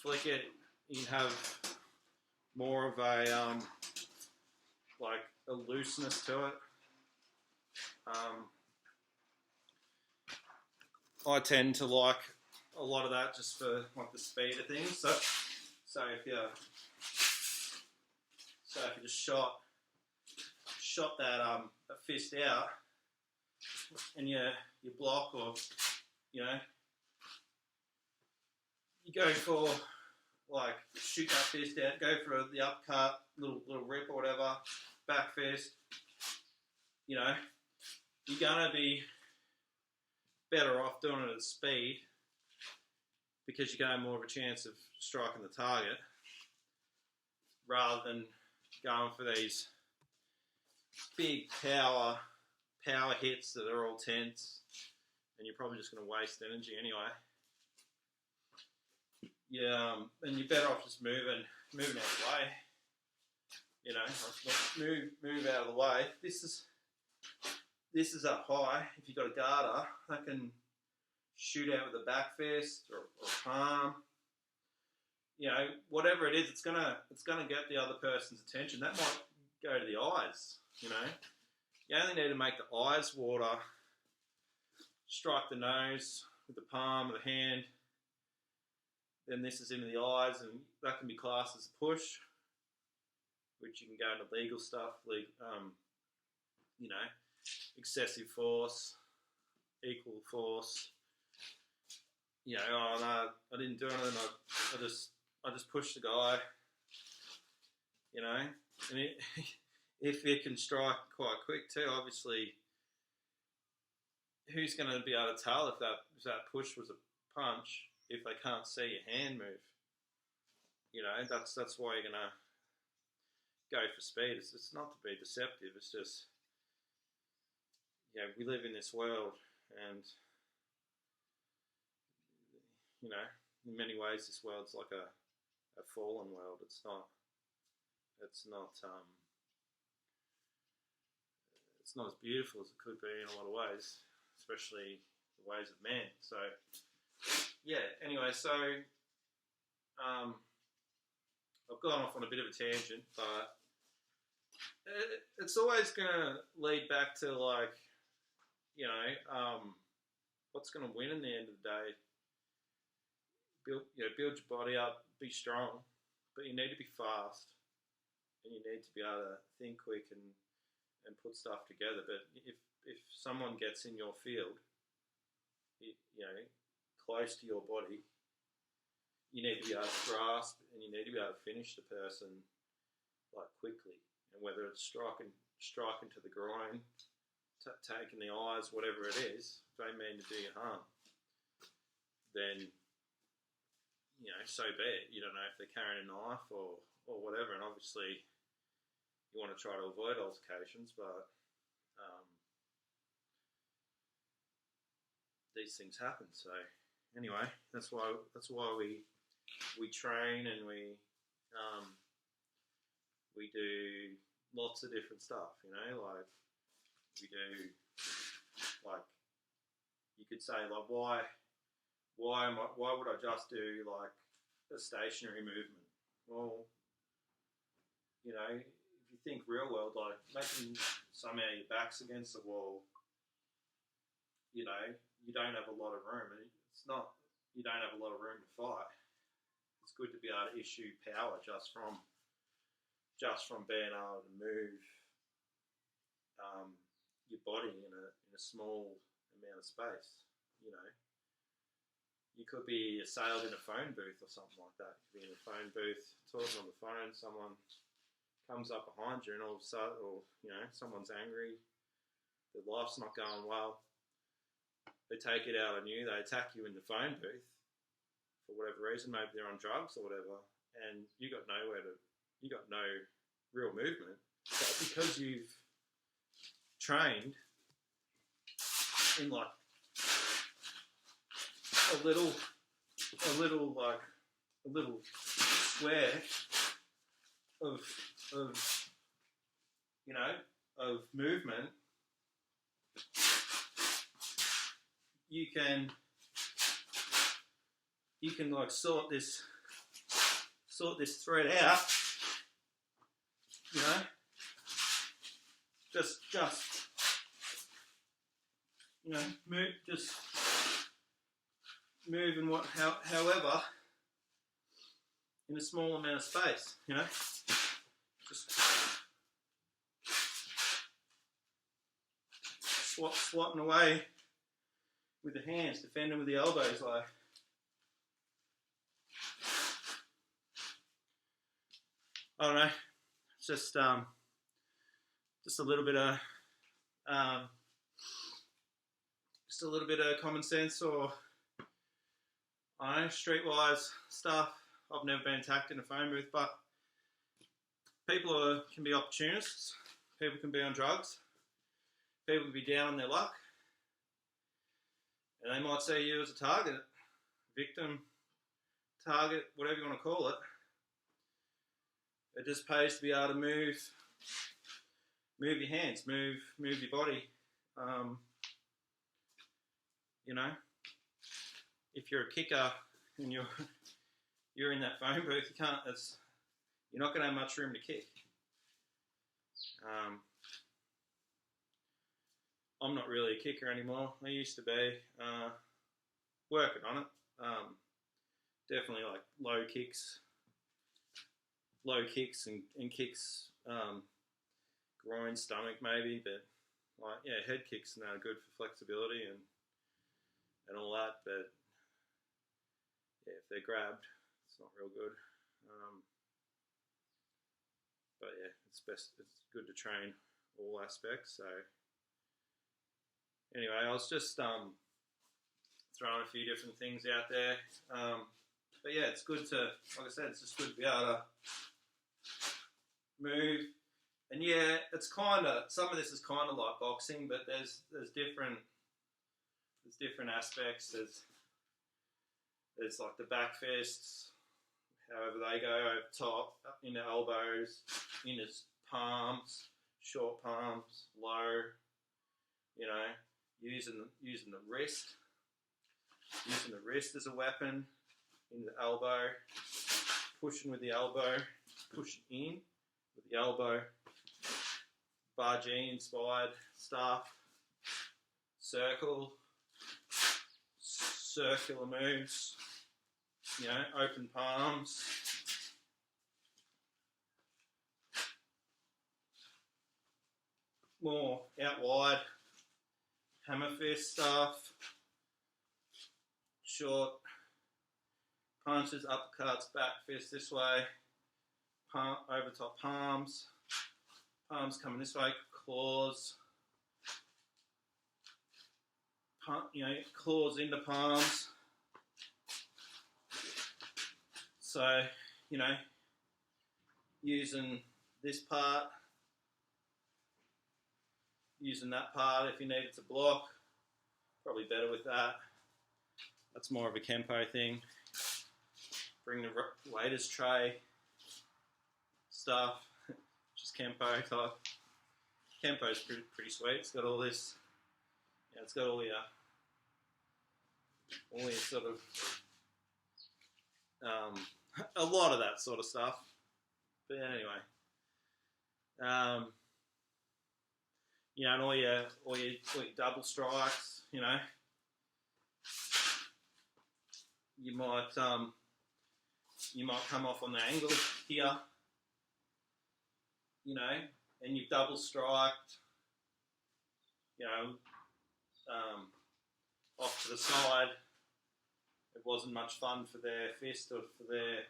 flick it, you have more of a like a looseness to it. I tend to like a lot of that just for like the speed of things. So if you just shot that a fist out, and you block, or you go for like shoot that fist out, go for the upcut, little rip or whatever, back fist. You're gonna be better off doing it at speed because you're going to have more of a chance of striking the target rather than going for these big power hits that are all tense, and you're probably just going to waste energy anyway. Yeah, and you're better off just moving out of the way. Move out of the way. This is up high. If you've got a garter, that can shoot out with a back fist or palm. Whatever it is, it's gonna get the other person's attention. That might go to the eyes. You only need to make the eyes water. Strike the nose with the palm of the hand. Then this is into the eyes, and that can be classed as a push, which you can go into legal stuff, excessive force, equal force. Oh no, I didn't do anything. I just pushed the guy. And if it can strike quite quick too, obviously, who's going to be able to tell if that push was a punch if they can't see your hand move? That's why you're going to go for speed. It's not to be deceptive. It's just, we live in this world, and in many ways, this world's like a fallen world. It's not as beautiful as it could be in a lot of ways, especially the ways of man. So, anyway, I've gone off on a bit of a tangent, but it's always going to lead back to what's going to win in the end of the day. Build your body up, be strong, but you need to be fast, and you need to be able to think quick and put stuff together. But if someone gets in your field, close to your body, you need to be able to grasp, and you need to be able to finish the person quickly. And whether it's striking to the groin, taking the eyes, whatever it is, don't mean to do you harm, then so be it. You don't know if they're carrying a knife or whatever, and obviously you want to try to avoid altercations, but these things happen. So anyway, that's why we train, and we do lots of different stuff. We do you could say why would I just do a stationary movement? Well, if you think real world, making somehow your back's against the wall, you don't have a lot of room, and you don't have a lot of room to fight. It's good to be able to issue power just from being able to move your body in a small amount of space. You could be assailed in a phone booth or something like that. You could be in a phone booth talking on the phone, someone comes up behind you, and all of a sudden, someone's angry, their life's not going well, they take it out on you, they attack you in the phone booth for whatever reason, maybe they're on drugs or whatever, and you got no real movement, but because you've trained in a little square of movement, you can sort this sort this thread out, you know, just you know, move and however, in a small amount of space, you know, just swatting away with the hands, defending with the elbows, like. I don't know. It's just a little bit of common sense, or I don't know, streetwise stuff. I've never been attacked in a phone booth, but people can be opportunists. People can be on drugs. People can be down on their luck, and they might see you as a target, victim, target, whatever you want to call it. It just pays to be able to move your hands, move your body. You know, if you're a kicker and you're in that phone booth, you're not going to have much room to kick. I'm not really a kicker anymore. I used to be, working on it. Definitely like low kicks and kicks, groin, stomach maybe, but like, yeah, head kicks are good for flexibility and all that, but yeah, if they're grabbed, it's not real good. But yeah, it's good to train all aspects. So anyway, I was just throwing a few different things out there. But yeah, it's good to, like I said, it's just good to be able to move. And yeah, it's kind of, some of this is kind of like boxing, but there's different aspects. There's like the back fists, however they go over top, up into elbows, into palms, short palms, low. You know, using the wrist as a weapon, in the elbow, pushing with the elbow, pushing in with the elbow, Bargee inspired stuff, circular moves, you know, open palms, more out wide, hammer fist stuff, short punches, uppercuts, back fist this way, over top palms coming this way, claws, you know, claws into palms. So, you know, using this part, using that part if you needed to block, probably better with that. That's more of a Kempo thing. Bring the waiter's tray stuff, just Kempo type. Kempo's pretty sweet. It's got all this, yeah, it's got all your sort of, a lot of that sort of stuff. But anyway, you know, and all your double strikes, you know, you might come off on the angle here, you know, and you've double striked, you know, off to the side. It wasn't much fun for their fist or for their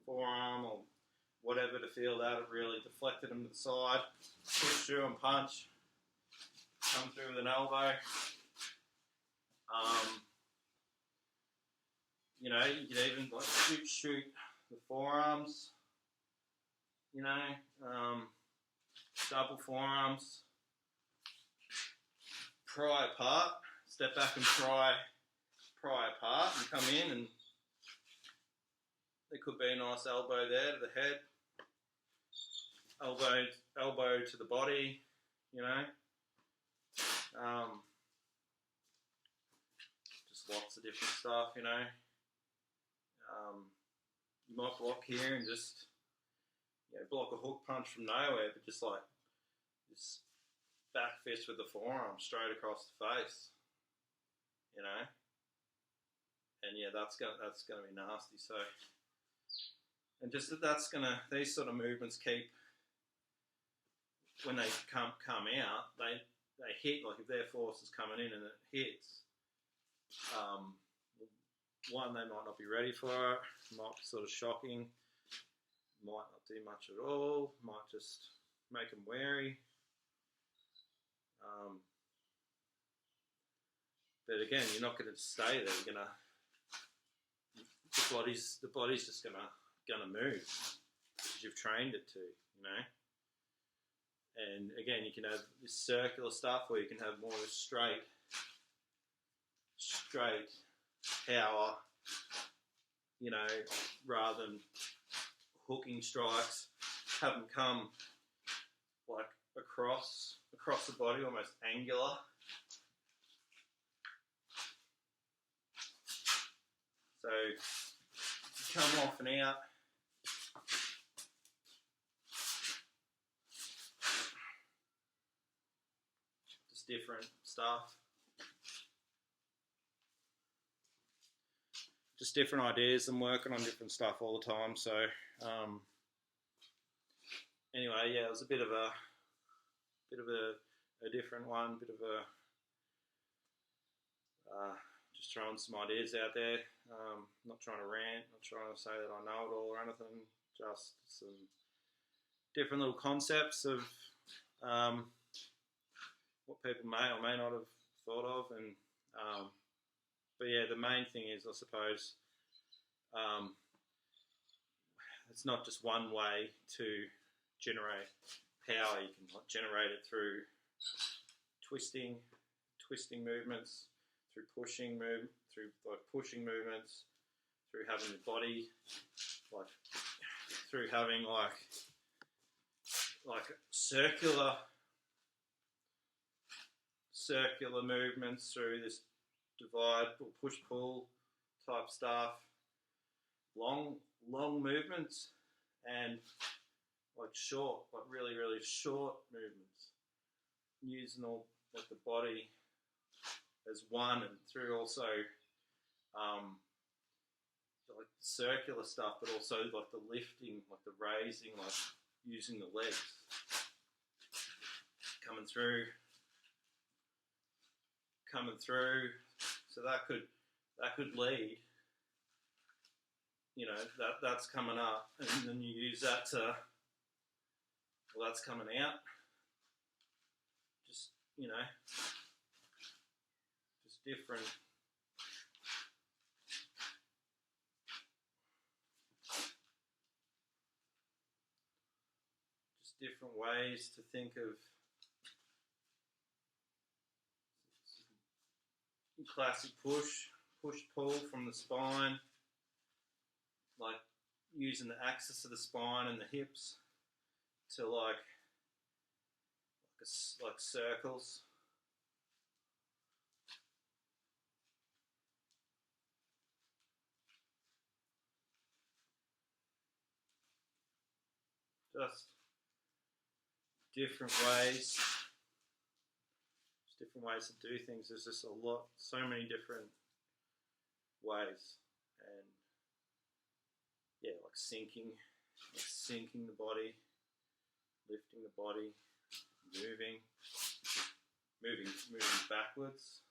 forearm or whatever to feel that. It really deflected them to the side, push through and punch, come through with an elbow. You know, you could even like shoot the forearms, you know, double forearms, pry apart, step back and pry apart and come in, and there could be a nice elbow there to the head, elbow to the body, you know. Just lots of different stuff, you know. You might block here and just block a hook punch from nowhere, but just like this back fist with the forearm straight across the face, and that's gonna be nasty. So, and just these sort of movements keep, when they come out, they hit, like if their force is coming in and it hits, one, they might not be ready for it, might be sort of shocking, might not do much at all, might just make them wary. But again, you're not going to stay there. You're gonna, the body's just gonna move because you've trained it to, And again, you can have this circular stuff, or you can have more of a straight power, rather than hooking strikes, have them come like across the body, almost angular. So come off and out. Just different stuff. Just different ideas. I'm working on different stuff all the time. So anyway, yeah, it was a bit of a different one. Just throwing some ideas out there. Not trying to rant. Not trying to say that I know it all or anything. Just some different little concepts of what people may or may not have thought of, and but yeah, the main thing is, I suppose, it's not just one way to generate power. You can generate it through twisting movements, through pushing movements, through having the body, through having like circular movements, through this divide or push-pull type stuff, long movements, and really, really short movements, using all the body as one, and through also like circular stuff, but also like the lifting, like the raising, like using the legs, coming through. So that could lead, that's coming up, and then you use that to, that's coming out. Just just different. Just different ways to think of classic push-pull from the spine, like using the axis of the spine and the hips to like circles. Just different ways. Different ways to do things. There's just so many different ways, and yeah, like sinking the body, lifting the body, moving backwards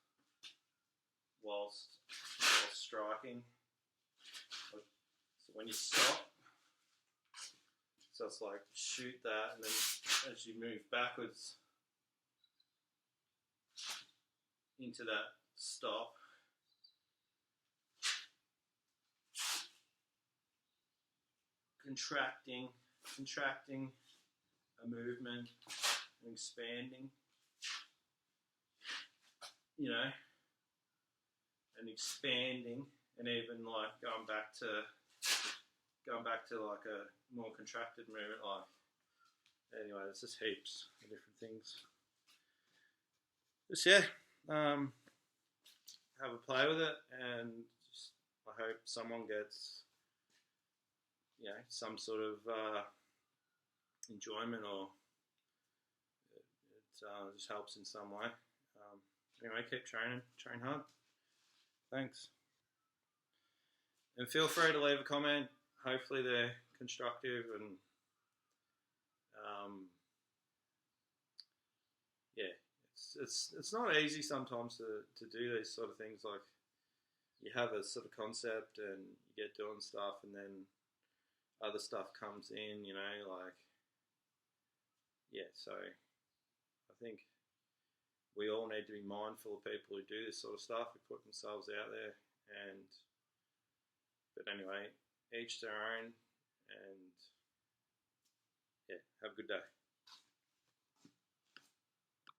whilst striking. So when you stop, so it's like shoot that, and then as you move backwards into that stop, contracting a movement and expanding, and even like going back to like a more contracted movement. Anyway, there's just heaps of different things. Just have a play with it, and I hope someone gets some sort of enjoyment, or it just helps in some way. Anyway, keep training, train hard. Thanks. And feel free to leave a comment. Hopefully they're constructive, and it's not easy sometimes to do these sort of things. Like, you have a sort of concept and you get doing stuff, and then other stuff comes in, so I think we all need to be mindful of people who do this sort of stuff, who put themselves out there. But anyway, each their own, and have a good day.